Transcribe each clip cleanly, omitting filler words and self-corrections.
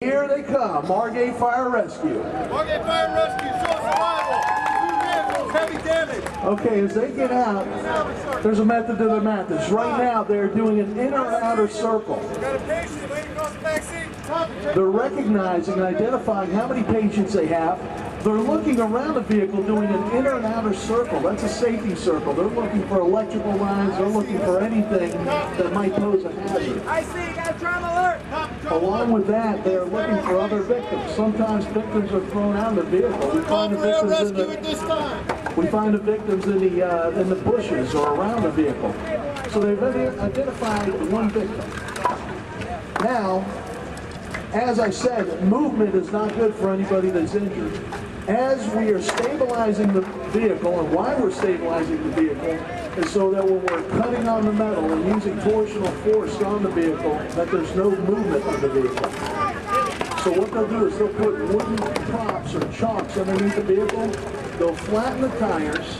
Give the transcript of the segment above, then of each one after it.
Here they come, Margate Fire Rescue. Margate Fire Rescue, show survival. 2 vehicles, heavy damage. Okay, as they get out, there's a method to their madness. Right now, they're doing an inner and outer circle. Got a patient waiting across the back seat. They're recognizing and identifying how many patients they have. They're looking around the vehicle doing an inner and outer circle. That's a safety circle. They're looking for electrical lines. They're looking for anything that might pose a hazard. I see, you got a trauma alert. Along with that, they're looking for other victims. Sometimes victims are thrown out of the vehicle. We Call find the for air victims rescue at this time. We find the victims in the bushes or around the vehicle. So they've identified one victim. Now, as I said, movement is not good for anybody that's injured. As we are stabilizing the vehicle, and why we're stabilizing the vehicle, is so that when we're cutting on the metal and using torsional force on the vehicle, that there's no movement of the vehicle. So what they'll do is they'll put wooden props or chocks underneath the vehicle, they'll flatten the tires,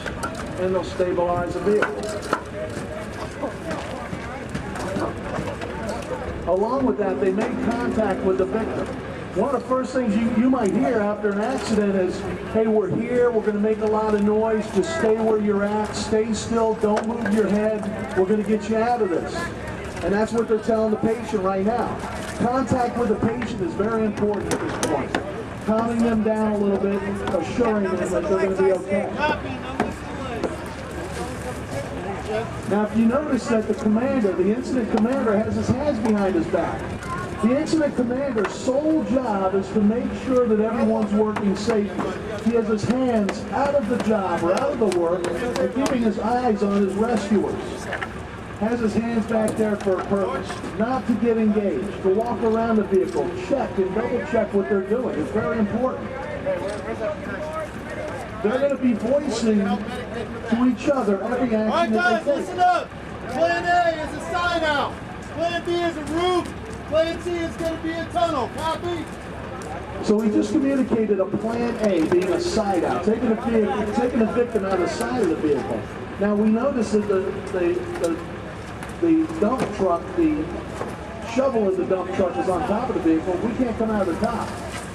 and they'll stabilize the vehicle. Along with that, they make contact with the victim. One of the first things you might hear after an accident is, hey, we're here, we're going to make a lot of noise, just stay where you're at, stay still, don't move your head, we're going to get you out of this. And that's what they're telling the patient right now. Contact with the patient is very important at this point. Calming them down a little bit, assuring them that they're going to be okay. Now, if you notice that the incident commander has his hands behind his back. The incident commander's sole job is to make sure that everyone's working safely. He has his hands out of the job or out of the work and keeping his eyes on his rescuers. Has his hands back there for a purpose, not to get engaged, to walk around the vehicle, check and double check what they're doing. It's very important. They're going to be voicing to each other every action All right, that guys, they take. listen up. Plan A is a sign out. Plan B is a roof. Plan C is going to be a tunnel. Copy? So we just communicated a plan A being a side out, taking the victim out of the side of the vehicle. Now we notice that the dump truck, the shovel in the dump truck is on top of the vehicle. We can't come out of the top.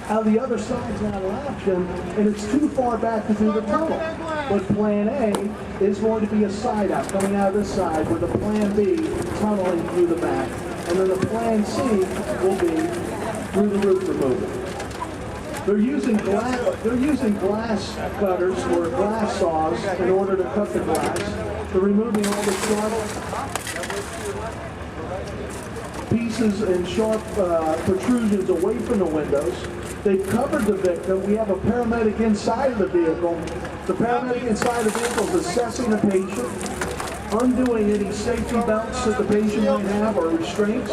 Out of the other side's not an option, and it's too far back to do the tunnel. But plan A is going to be a side out, coming out of this side, with the plan B tunneling through the back. And then the plan C will be through the roof removal. They're using glass cutters or glass saws in order to cut the glass. They're removing all the sharp pieces and sharp protrusions away from the windows. They've covered the victim. We have a paramedic inside of the vehicle. The paramedic inside of the vehicle is assessing the patient, undoing any safety belts that the patient might have or restraints,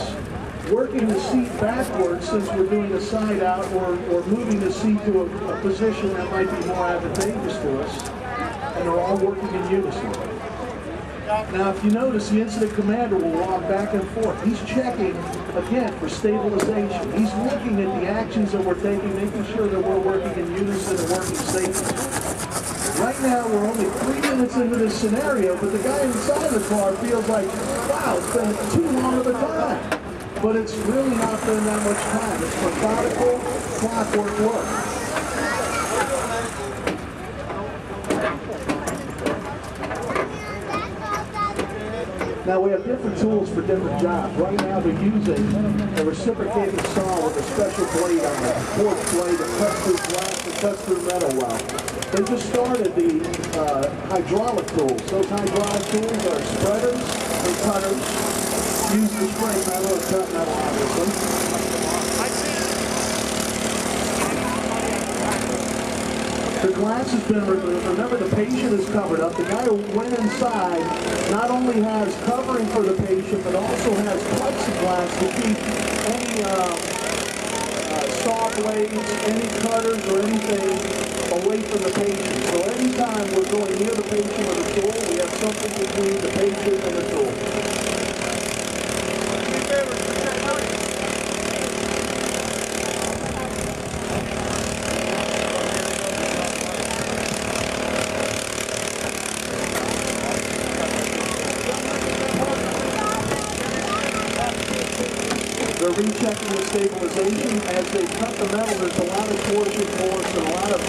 working the seat backwards since we're doing a side out, or moving the seat to a position that might be more advantageous to us. And they're all working in unison. Now, if you notice, the incident commander will walk back and forth. He's checking, again, for stabilization. He's looking at the actions that we're taking, making sure that we're working in unison and working safely. Right now, we're only 3 minutes into this scenario, but the guy inside the car feels like, wow, it's been too long of a time. But it's really not been that much time. It's methodical, clockwork work. Now we have different tools for different jobs. Right now they're using a reciprocating saw with a special blade on it, a quartz blade that cuts through glass and cuts through metal well. They just started the hydraulic tools. Those hydraulic tools are spreaders and cutters used to spray metal and cut metal, obviously. The glass has been removed. Remember, the patient is covered up. The guy who went inside not only has covering for the patient, but also has plexiglass to keep any saw blades, any cutters, or anything away from the patient. So anytime we're going near the patient with a tool, we have something between the patient and the tool. They're rechecking the stabilization. As they cut the metal, there's a lot of torsion force and a lot of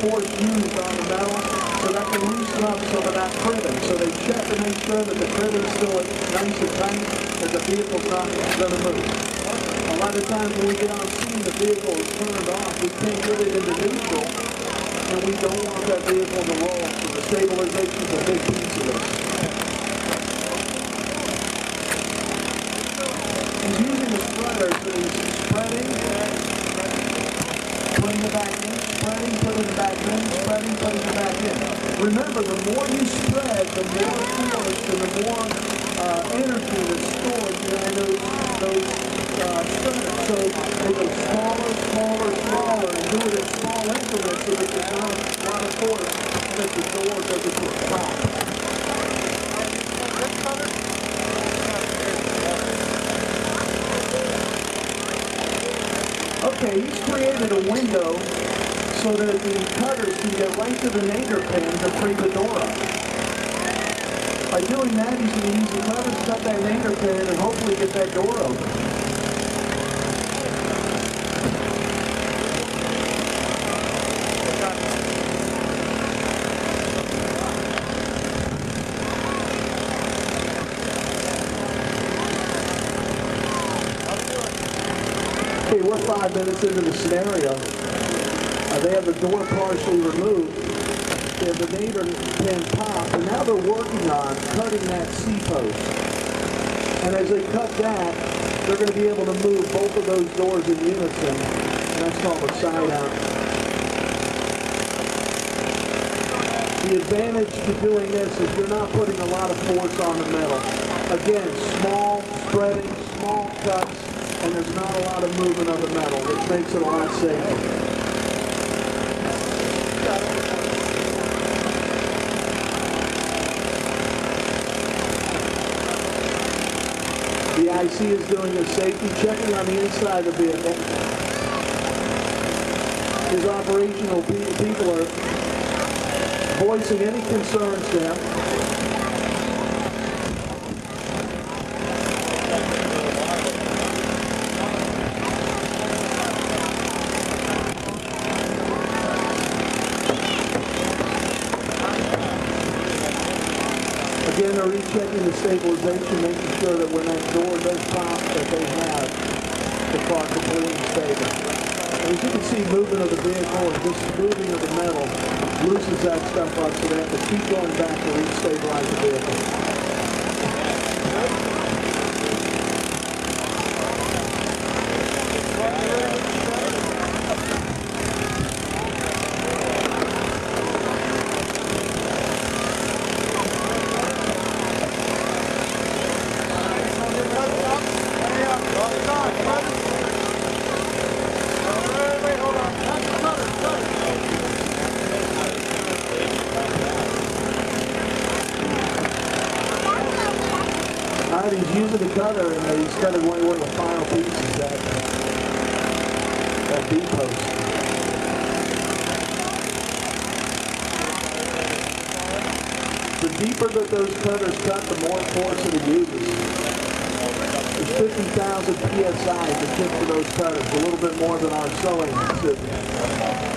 force used on the metal, so that can loosen up some of that cribbing. So they check to make sure that the cribbing is still nice and tight, that the vehicle's not going to move. A lot of times when we get on scene, the vehicle is turned off. We can't get it into neutral, and we don't want that vehicle to roll. So the stabilization is a big piece of this. He's using the spreader, so he's spreading, putting it back in, spreading, putting it back in, spreading, putting it back in. Remember, the more you spread, the more force and the more energy that's stored behind those spreaders. So they go smaller, smaller, smaller, and do it in small increments so that there's not a lot of force and that the door doesn't get stopped. Okay, he's created a window so that the cutters can get right to the nadir pin to free the door up. By doing that, he's going to use the cutters to cut that nadir pin and hopefully get that door open. Okay, we're 5 minutes into the scenario. They have the door partially removed. They have the nadir pin popped, and now they're working on cutting that C-post. And as they cut that, they're going to be able to move both of those doors in unison, and that's called a side out. The advantage to doing this is you're not putting a lot of force on the metal. Again, small spreading, small cuts, and there's not a lot of movement of the metal, which makes it a lot safer. The IC is doing a safety checking on the inside of the vehicle. His operational people are voicing any concerns to him. Again, they're rechecking the stabilization, making sure that when that door does pop, that they have the car completely stable. And as you can see, movement of the vehicle and just moving of the metal loosens that stuff up, so they have to keep going back to re-stabilize the vehicle. He's using the cutter, and he's cutting one of the final pieces, that B-post. The deeper that those cutters cut, the more force it uses. There's 50,000 PSI to tip for those cutters, a little bit more than our sewing scissors.